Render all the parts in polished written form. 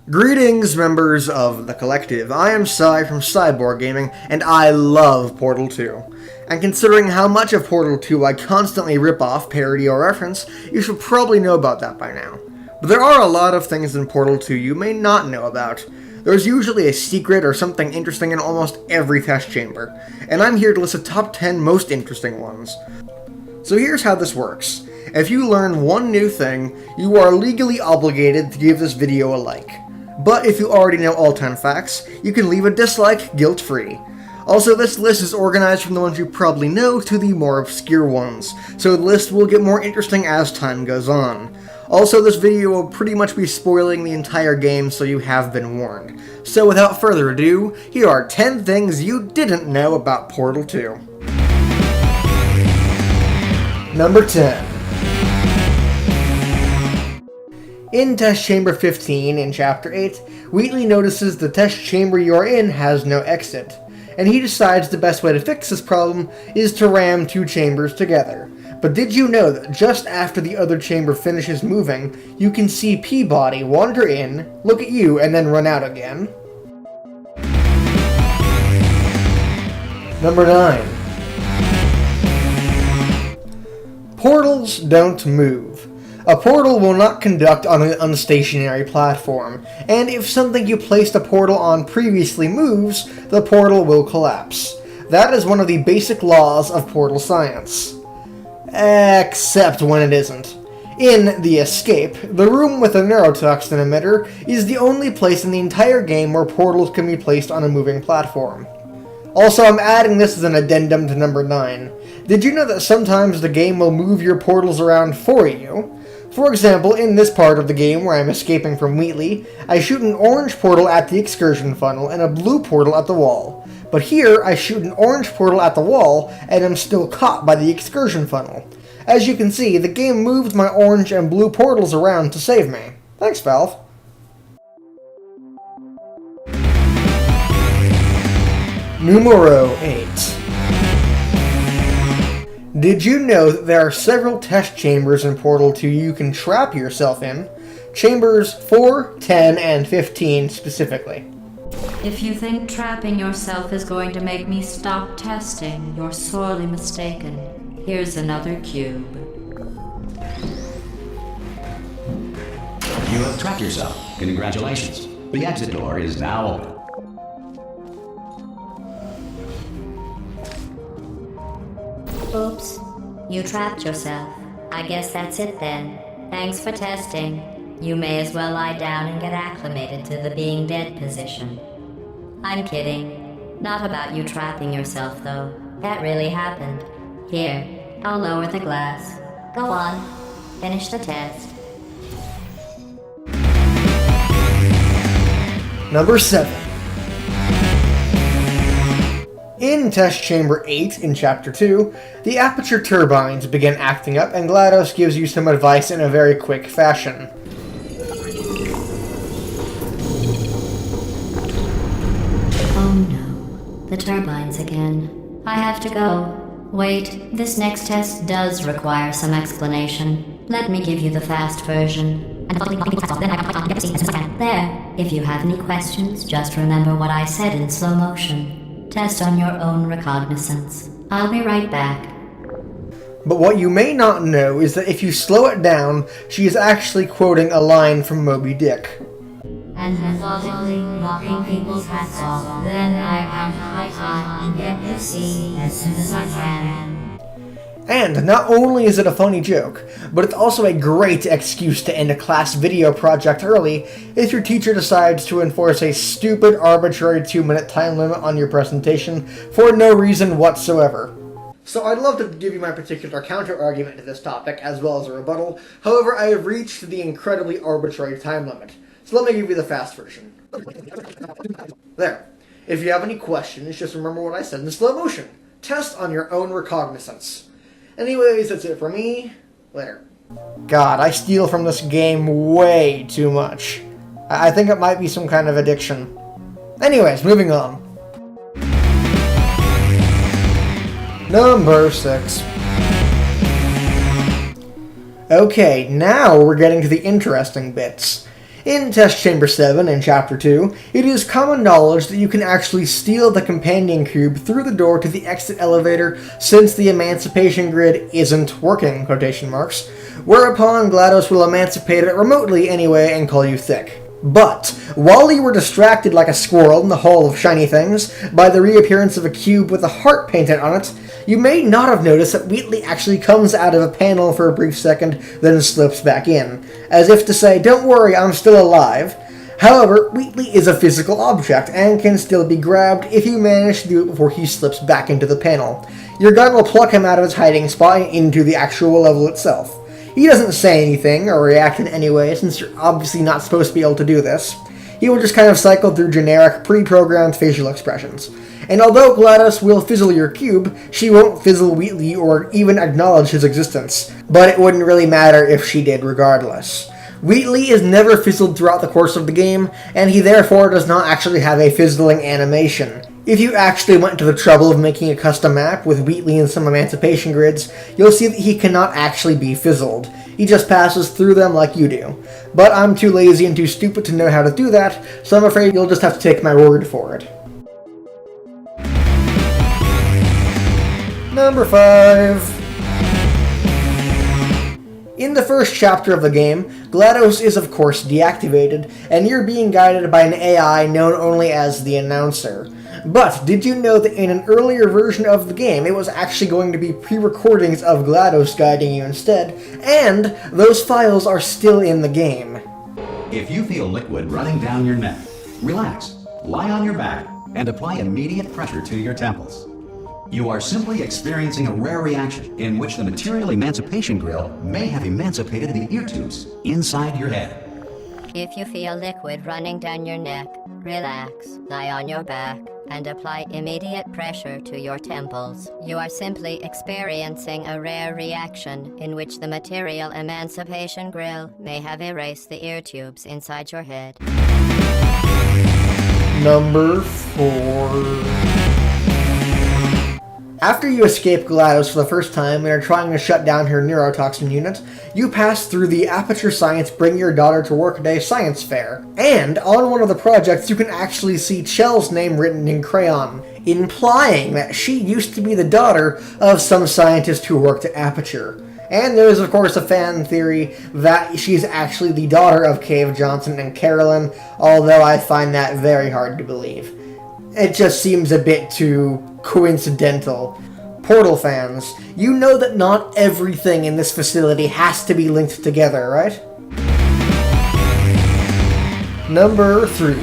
Greetings, members of the collective. I am Sai from Cyborg Gaming, and I love Portal 2. And considering how much of Portal 2 I constantly rip off, parody, or reference, you should probably know about that by now. But there are a lot of things in Portal 2 you may not know about. There's usually a secret or something interesting in almost every test chamber, and I'm here to list the top 10 most interesting ones. So here's how this works. If you learn one new thing, you are legally obligated to give this video a like. But if you already know all 10 facts, you can leave a dislike guilt-free. Also, this list is organized from the ones you probably know to the more obscure ones, so the list will get more interesting as time goes on. Also, this video will pretty much be spoiling the entire game, so you have been warned. So without further ado, here are 10 things you didn't know about Portal 2. Number 10. In Test Chamber 15 in Chapter 8, Wheatley notices the test chamber you are in has no exit, and he decides the best way to fix this problem is to ram two chambers together. But did you know that just after the other chamber finishes moving, you can see Peabody wander in, look at you, and then run out again? Number 9. Portals don't move. A portal will not conduct on an unstationary platform, and if something you placed a portal on previously moves, the portal will collapse. That is one of the basic laws of portal science. Except when it isn't. In The Escape, the room with a neurotoxin emitter is the only place in the entire game where portals can be placed on a moving platform. Also, I'm adding this as an addendum to number 9. Did you know that sometimes the game will move your portals around for you? For example, in this part of the game where I'm escaping from Wheatley, I shoot an orange portal at the excursion funnel and a blue portal at the wall. But here, I shoot an orange portal at the wall and am still caught by the excursion funnel. As you can see, the game moved my orange and blue portals around to save me. Thanks, Valve. Numero 8. Did you know that there are several test chambers in Portal 2 you can trap yourself in? Chambers 4, 10, and 15 specifically. If you think trapping yourself is going to make me stop testing, you're sorely mistaken. Here's another cube. You have trapped yourself. Congratulations. The exit door is now open. Oops. You trapped yourself. I guess that's it then. Thanks for testing. You may as well lie down and get acclimated to the being dead position. I'm kidding. Not about you trapping yourself, though. That really happened. Here, I'll lower the glass. Go on. Finish the test. Number 7. In Test Chamber 8 in Chapter 2, the aperture turbines begin acting up and GLaDOS gives you some advice in a very quick fashion. Oh no. The turbines again. I have to go. Wait, this next test does require some explanation. Let me give you the fast version. There. If you have any questions, just remember what I said in slow motion. Test on your own recognizance. I'll be right back. But what you may not know is that if you slow it down, she is actually quoting a line from Moby Dick. And methodically knocking people's hats off, then I am high and get to see as soon as I can. And not only is it a funny joke, but it's also a great excuse to end a class video project early if your teacher decides to enforce a stupid, arbitrary 2-minute time limit on your presentation for no reason whatsoever. So I'd love to give you my particular counter-argument to this topic, as well as a rebuttal. However, I have reached the incredibly arbitrary time limit. So let me give you the fast version. There. If you have any questions, just remember what I said in slow motion. Test on your own recognizance. Anyways, that's it for me. Later. God, I steal from this game way too much. I think it might be some kind of addiction. Anyways, moving on. Number 6. Okay, now we're getting to the interesting bits. In Test Chamber 7 in Chapter 2, it is common knowledge that you can actually steal the companion cube through the door to the exit elevator since the emancipation grid isn't working, quotation marks, whereupon GLaDOS will emancipate it remotely anyway and call you thick. But, while you were distracted like a squirrel in the Hall of Shiny Things by the reappearance of a cube with a heart painted on it, you may not have noticed that Wheatley actually comes out of a panel for a brief second, then slips back in, as if to say, don't worry, I'm still alive. However, Wheatley is a physical object, and can still be grabbed if you manage to do it before he slips back into the panel. Your gun will pluck him out of his hiding spot and into the actual level itself. He doesn't say anything or react in any way, since you're obviously not supposed to be able to do this. He will just kind of cycle through generic, pre-programmed facial expressions. And although GLaDOS will fizzle your cube, she won't fizzle Wheatley or even acknowledge his existence. But it wouldn't really matter if she did regardless. Wheatley is never fizzled throughout the course of the game, and he therefore does not actually have a fizzling animation. If you actually went to the trouble of making a custom map with Wheatley and some emancipation grids, you'll see that he cannot actually be fizzled. He just passes through them like you do. But I'm too lazy and too stupid to know how to do that, so I'm afraid you'll just have to take my word for it. Number 5. In the first chapter of the game, GLaDOS is of course deactivated, and you're being guided by an AI known only as the Announcer. But did you know that in an earlier version of the game, it was actually going to be pre-recordings of GLaDOS guiding you instead, and those files are still in the game. If you feel liquid running down your neck, relax, lie on your back, and apply immediate pressure to your temples. You are simply experiencing a rare reaction in which the material emancipation grill may have emancipated the ear tubes inside your head. If you feel liquid running down your neck, relax, lie on your back, and apply immediate pressure to your temples. You are simply experiencing a rare reaction in which the material emancipation grill may have erased the ear tubes inside your head. Number 4. After you escape GLaDOS for the first time and are trying to shut down her neurotoxin unit, you pass through the Aperture Science Bring Your Daughter to Work Day science fair. And on one of the projects you can actually see Chell's name written in crayon, implying that she used to be the daughter of some scientist who worked at Aperture. And there is of course a fan theory that she's actually the daughter of Cave Johnson and Carolyn, although I find that very hard to believe. It just seems a bit too coincidental. Portal fans, you know that not everything in this facility has to be linked together, right? Number 3.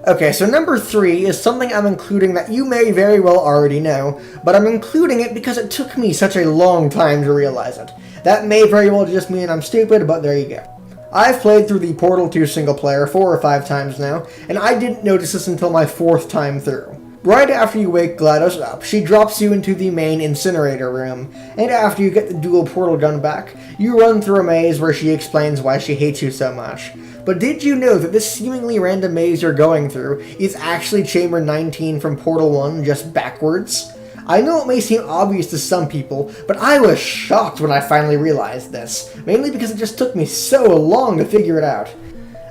Okay, so number 3 is something I'm including that you may very well already know, but I'm including it because it took me such a long time to realize it. That may very well just mean I'm stupid, but there you go. I've played through the Portal 2 single player 4 or 5 times now, and I didn't notice this until my 4th time through. Right after you wake GLaDOS up, she drops you into the main incinerator room, and after you get the dual portal gun back, you run through a maze where she explains why she hates you so much. But did you know that this seemingly random maze you're going through is actually Chamber 19 from Portal 1, just backwards? I know it may seem obvious to some people, but I was shocked when I finally realized this, mainly because it just took me so long to figure it out.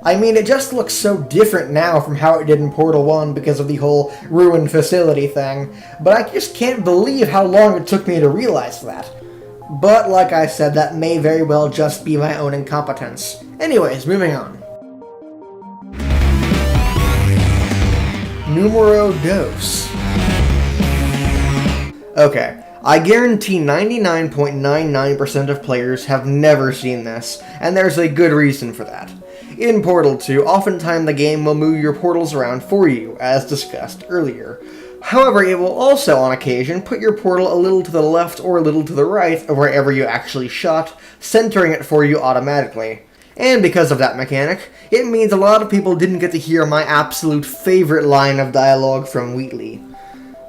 I mean, it just looks so different now from how it did in Portal 1 because of the whole ruined facility thing, but I just can't believe how long it took me to realize that. But like I said, that may very well just be my own incompetence. Anyways, moving on. Numero dos. Okay, I guarantee 99.99% of players have never seen this, and there's a good reason for that. In Portal 2, oftentimes the game will move your portals around for you, as discussed earlier. However, it will also, on occasion, put your portal a little to the left or a little to the right of wherever you actually shot, centering it for you automatically. And because of that mechanic, it means a lot of people didn't get to hear my absolute favorite line of dialogue from Wheatley.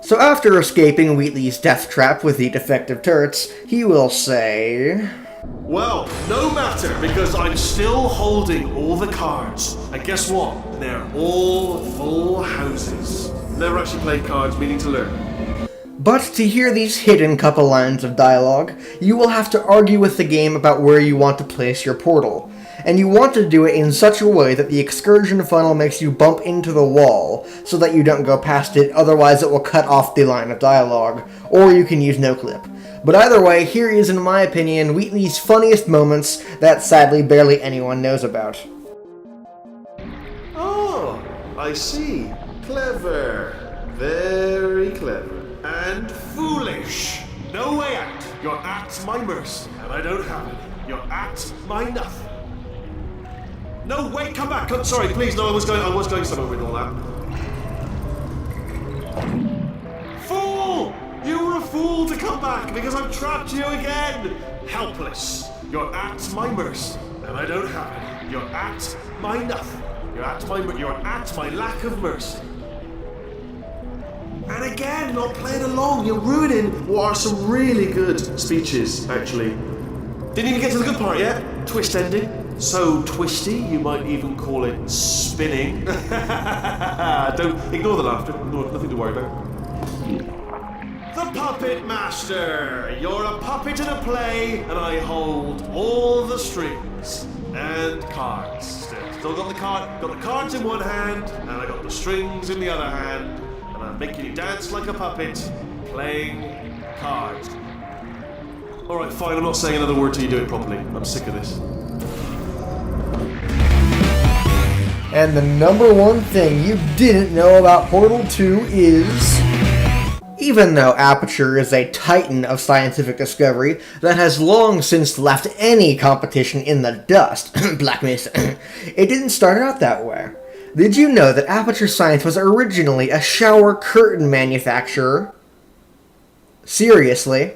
So after escaping Wheatley's death trap with the defective turrets, he will say... Well, no matter, because I'm still holding all the cards. And guess what? They're all full houses. Never actually played cards, meaning to learn. But to hear these hidden couple lines of dialogue, you will have to argue with the game about where you want to place your portal. And you want to do it in such a way that the excursion funnel makes you bump into the wall, so that you don't go past it, otherwise it will cut off the line of dialogue, or you can use no-clip. But either way, here is, in my opinion, Wheatley's funniest moments that sadly barely anyone knows about. Oh, I see. Clever. Very clever. And foolish. No way out. You're at my mercy, and I don't have any. You're at my nothing. No, wait, come back. Sorry, please. No, I was going somewhere with all that. Fool! You were a fool to come back because I've trapped you again. Helpless. You're at my mercy, and I don't have any. You're at my nothing. You're at my lack of mercy. And again, not playing along. You're ruining what are some really good speeches, actually. Didn't even get to the good part yet. Twist ending. So twisty, you might even call it spinning. Don't ignore the laughter. Nothing to worry about. The Puppet Master. You're a puppet in a play, and I hold all the strings and cards. Still got the cards in one hand, and I got the strings in the other hand, and I'm making you dance like a puppet, playing cards. All right, fine. I'm not saying another word till you do it properly. I'm sick of this. And the number one thing you didn't know about Portal 2 is... Even though Aperture is a titan of scientific discovery that has long since left any competition in the dust, Black Mesa, it didn't start out that way. Did you know that Aperture Science was originally a shower curtain manufacturer? Seriously?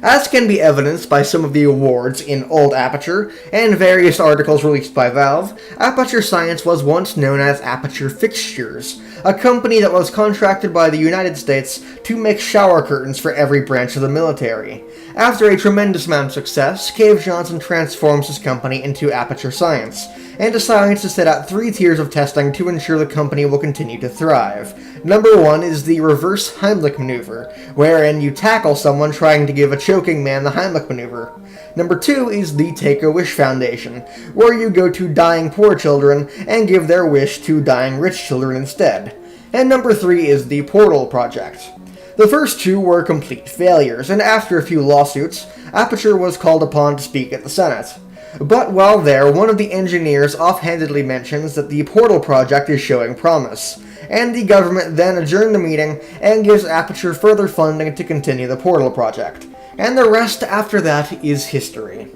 As can be evidenced by some of the awards in Old Aperture and various articles released by Valve, Aperture Science was once known as Aperture Fixtures, a company that was contracted by the United States to make shower curtains for every branch of the military. After a tremendous amount of success, Cave Johnson transforms his company into Aperture Science, and decides to set out 3 tiers of testing to ensure the company will continue to thrive. Number 1 is the reverse Heimlich maneuver, wherein you tackle someone trying to give a choking man the Heimlich maneuver. Number 2 is the Take-A-Wish Foundation, where you go to dying poor children and give their wish to dying rich children instead. And number 3 is the Portal Project. The first 2 were complete failures, and after a few lawsuits, Aperture was called upon to speak at the Senate. But while there, one of the engineers offhandedly mentions that the Portal Project is showing promise, and the government then adjourned the meeting and gives Aperture further funding to continue the Portal Project. And the rest after that is history.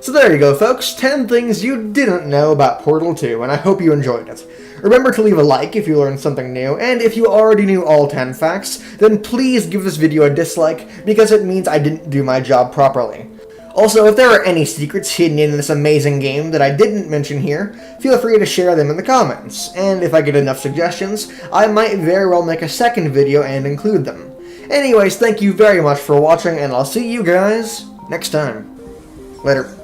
So there you go, folks, 10 things you didn't know about Portal 2, and I hope you enjoyed it. Remember to leave a like if you learned something new, and if you already knew all 10 facts, then please give this video a dislike, because it means I didn't do my job properly. Also, if there are any secrets hidden in this amazing game that I didn't mention here, feel free to share them in the comments, and if I get enough suggestions, I might very well make a second video and include them. Anyways, thank you very much for watching, and I'll see you guys next time. Later.